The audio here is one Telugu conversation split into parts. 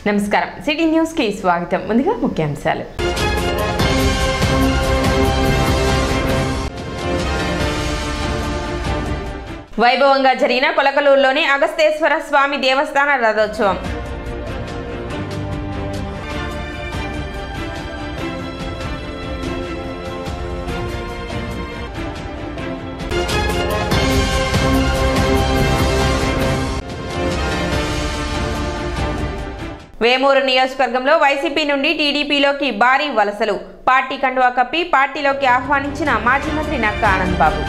నమస్కారం సిటీ న్యూస్ కి స్వాగతం. ముందుగా ముఖ్యాంశాలు. వైభవంగా జరిగిన కొలకలూరులోని అగస్తేశ్వర స్వామి దేవస్థాన రథోత్సవం. వేమూరు నియోజకవర్గంలో వైసీపీ నుండి టీడీపీలోకి భారీ వలసలు. పార్టీ కండువా కప్పి పార్టీలోకి ఆహ్వానించిన మాజీ మంత్రి నక్కా ఆనందబాబు.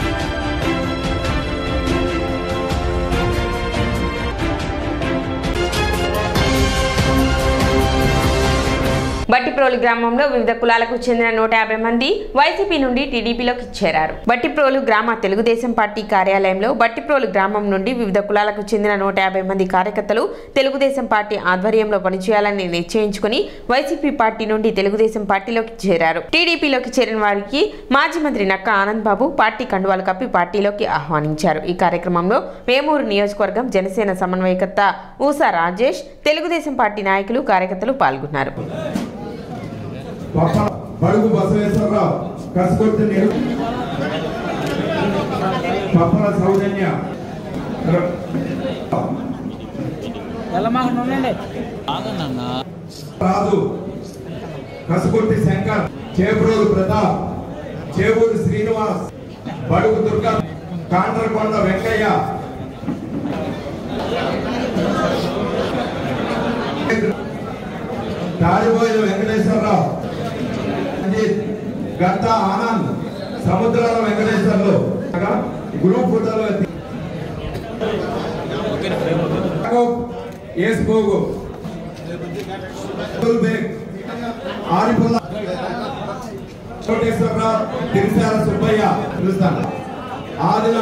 బట్టిప్రోలు గ్రామంలో వివిధ కులాలకు చెందిన 150 మంది వైసీపీ నుండి టీడీపీలోకి చేరారు. బట్టిప్రోలు గ్రామ తెలుగుదేశం పార్టీ కార్యాలయంలో బట్టిప్రోలు గ్రామం నుండి వివిధ కులాలకు చెందిన 150 మంది కార్యకర్తలు తెలుగుదేశం పార్టీ ఆధ్వర్యంలో పనిచేయాలని నిశ్చయించుకుని వైసీపీ పార్టీ నుండి తెలుగుదేశం పార్టీలోకి చేరారు. టీడీపీలోకి చేరిన వారికి మాజీ మంత్రి నక్కా ఆనందబాబు పార్టీ కండువాలు కప్పి పార్టీలోకి ఆహ్వానించారు. ఈ కార్యక్రమంలో వేమూరు నియోజకవర్గం జనసేన సమన్వయకర్త ఊసా రాజేష్, తెలుగుదేశం పార్టీ నాయకులు, కార్యకర్తలు పాల్గొన్నారు. బడుగు బసవేశ్వరరావు కసుకొట్టి పప్పల సౌజన్య రాజు కసుకొట్టి శంకర్, చేబ్రోలు ప్రతాప్, చేవూరు శ్రీనివాస్, బడుగు దుర్గా, కాండ్రకొండ వెంకయ్య, తాడిబోయిన వెంకటేశ్వరరావు, గంట ఆనంద్, సముద్రాల వెంకటేశ్వర్లు గ్రూప్ ఫోటోలు ఏసుకోగు ఆరిపుల్ల కోటేశ్వరరావు, తిరుసాల సుబ్బయ్య పిలుస్తాను. ఆదిల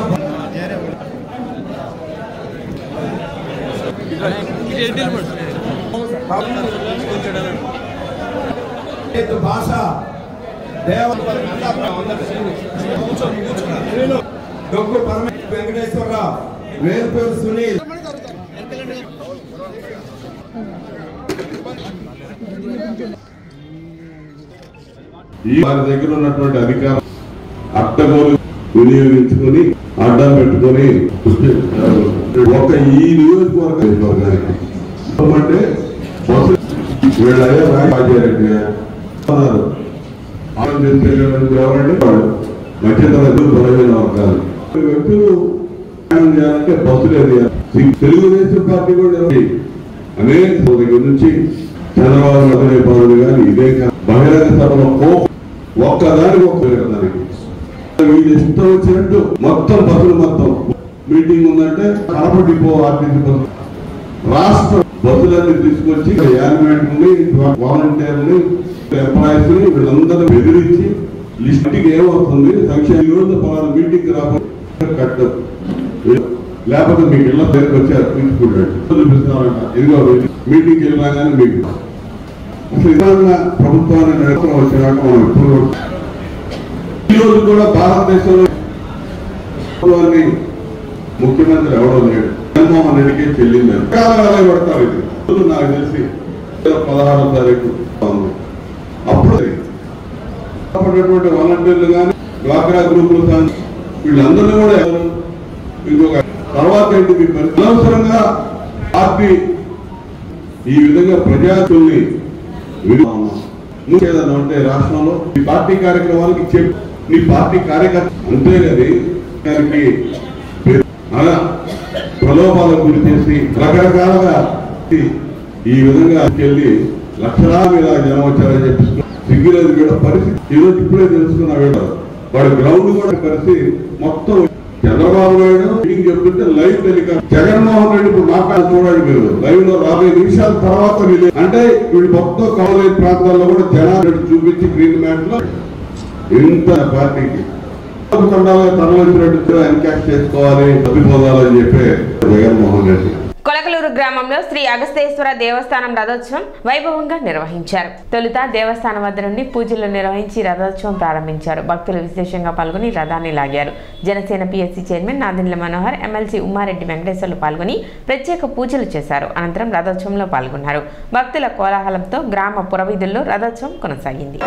భాష డొక్కు పరమేశ్వర వెంకటేశ్వరరావు, వేల్పూరు సునీల్, వారి దగ్గర ఉన్నటువంటి అధికారం అట్టగోలు వినియోగించుకొని అడ్డం పెట్టుకొని ఒక ఈ నియోజకవర్గానికి అంటే వీళ్ళయ్యా రాజారెడ్డి అన్నారు. ఎవరంటే వాడు మధ్యతరగతి బలమైన వర్గాలు వ్యక్తులు చేయాలంటే బస్సు లేదు. తెలుగుదేశం పార్టీ కూడా అనేక దగ్గర నుంచి చంద్రబాబు అదే పనులు కానీ ఇదే బహిరంగ సభలో ఒక్కదానికి ఒక్కదానికి వీళ్ళు ఇష్టం వచ్చినట్టు మొత్తం బస్సులు మొత్తం మీటింగ్ ఉందంటే కడప డిపో ఆర్టీసీ బస్సు రాష్ట్ర బస్సులన్నీ తీసుకొచ్చి యానిమేట్ని, వాలంటీర్ని, ఎంప్లాయీస్ ని వీళ్ళందరూ బెదిరించి లిస్ట్కి ఏమవుతుంది సంక్షేమ రోజు పలానా మీటింగ్ రాకపోతే కట్టు లేకపోతే మీకు ఇళ్ళ పేరుకి వచ్చారు తీసుకుంటాడు చూపిస్తున్నారంట. ఇదిగో మీటింగ్కి వెళ్ళినా కానీ మీకు అసలు ఇవాళ ప్రభుత్వాన్ని నడపడం వచ్చాక మనం ఎప్పుడు ఈ రోజు కూడా భారతదేశంలో ముఖ్యమంత్రి ఎవడో లేడు. జగన్మోహన్ రెడ్డికి చెల్లింది అలాగే పడతారు. ఇది నాకు తెలిసి 16వ తారీఖు అప్పుడు అప్పుడటువంటి వాలంటీర్లు కానీ డ్వాక్రా గ్రూపులు కానీ వీళ్ళందరూ కూడా ఇంకొక తర్వాత ఏంటి మీకు అనవసరంగా పార్టీ ఈ విధంగా ప్రజాతుల్ని ఏదన్నా ఉంటే రాష్ట్రంలో ఈ పార్టీ కార్యక్రమాలకి చెప్పి నీ పార్టీ కార్యకర్త అంతే కదా దానికి అలా ప్రలోభాలకు గురి చేసి రకరకాలుగా ఈ విధంగా వెళ్ళి లక్షలాది మీద జనం వచ్చారని చెప్పి సిగ్గులేదు కూడా పరిస్థితి ఈరోజు ఇప్పుడే తెలుసుకున్నా వీళ్ళు వాడు గ్రౌండ్ కూడా కలిసి మొత్తం చంద్రబాబు నాయుడు మీటింగ్ చెప్తుంటే లైవ్ టెలికాస్ట్ జగన్మోహన్ రెడ్డి ఇప్పుడు మాట్లాడి చూడండి మీరు లైవ్ లో 50 నిమిషాల తర్వాత అంటే వీళ్ళు మొత్తం కవలేని ప్రాంతాల్లో కూడా జనాలు చూపించి గ్రీన్ మ్యాట్ లో ఇంత పార్టీకి తనలు వచ్చినట్టు ఎన్కాష్ చేసుకోవాలి తప్పిపోదాలని చెప్పి జగన్మోహన్ రెడ్డి కొలకలూరు గ్రామంలో శ్రీ అగస్తేశ్వర దేవస్థానం రథోత్సవం వైభవంగా నిర్వహించారు. తొలుత దేవస్థానం వద్ద నుండి పూజలు నిర్వహించి రథోత్సవం ప్రారంభించారు. భక్తులు విశేషంగా పాల్గొని రథాన్ని లాగారు. Janasena PSC chairman Nadendla Manohar, MLC Ummareddy Venkateswarlu పాల్గొని ప్రత్యేక పూజలు చేశారు. అనంతరం రథోత్సవంలో పాల్గొన్నారు. భక్తుల కోలాహలంతో గ్రామ పురవీధుల్లో రథోత్సవం కొనసాగింది.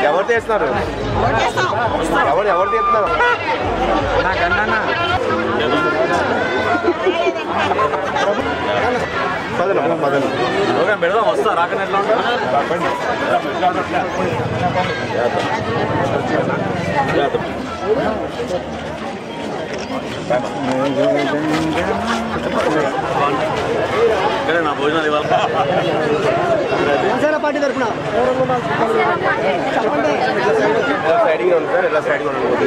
ఎవరు చేస్తున్నారు ఎవరు చేస్తున్నారు పెడదాం వస్తా రాకనే ఎట్లా నా భోజనాలు ఇవ్వాలి పార్టీ తరఫున సైడ్గా ఉంది సార్ ఎలా సైడ్గా ఉండదు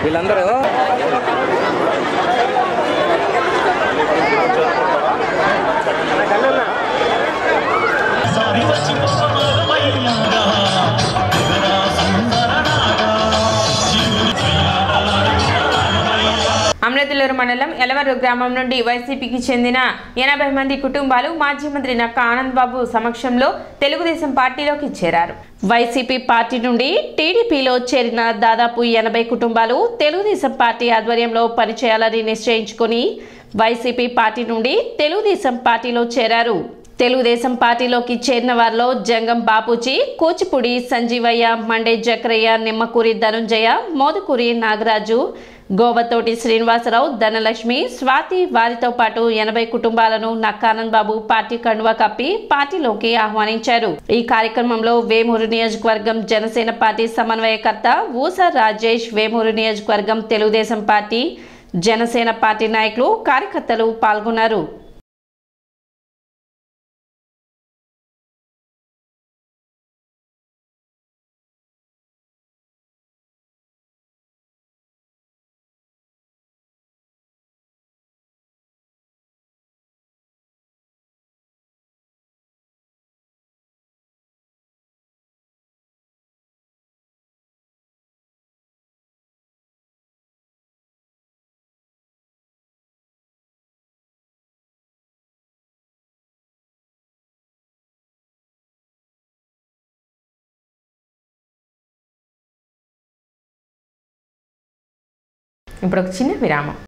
వీళ్ళందరూ అమృతలూరు మండలం ఎలవరు గ్రామం నుండి వైసీపీకి చెందిన 80 మంది కుటుంబాలు మాజీ మంత్రి నక్కా ఆనంద్ బాబు సమక్షంలో తెలుగుదేశం పార్టీలోకి చేరారు. వైసీపీ పార్టీ నుండి టీడీపీలో చేరిన దాదాపు 80 కుటుంబాలు తెలుగుదేశం పార్టీ ఆధ్వర్యంలో పనిచేయాలని నిశ్చయించుకొని వైసీపీ పార్టీ నుండి తెలుగుదేశం పార్టీలో చేరారు. తెలుగుదేశం పార్టీలోకి చేరిన వారిలో జంగం బాపూజీ, కూచిపూడి సంజీవయ్య, మండే జక్రయ్య, నిమ్మకూరి ధనుంజయ, మోదుకూరి నాగరాజు, గోవతోటి శ్రీనివాసరావు, ధనలక్ష్మి, స్వాతి వారితో పాటు 80 కుటుంబాలను నక్కానంద్ బాబు పార్టీ కండువా కప్పి పార్టీలోకి ఆహ్వానించారు. ఈ కార్యక్రమంలో వేమూరు నియోజకవర్గం జనసేన పార్టీ సమన్వయకర్త ఊస రాజేష్, వేమూరు నియోజకవర్గం తెలుగుదేశం పార్టీ, జనసేన పార్టీ నాయకులు, కార్యకర్తలు పాల్గొన్నారు. ఇప్పుడు ఒక చిన్న విరామం.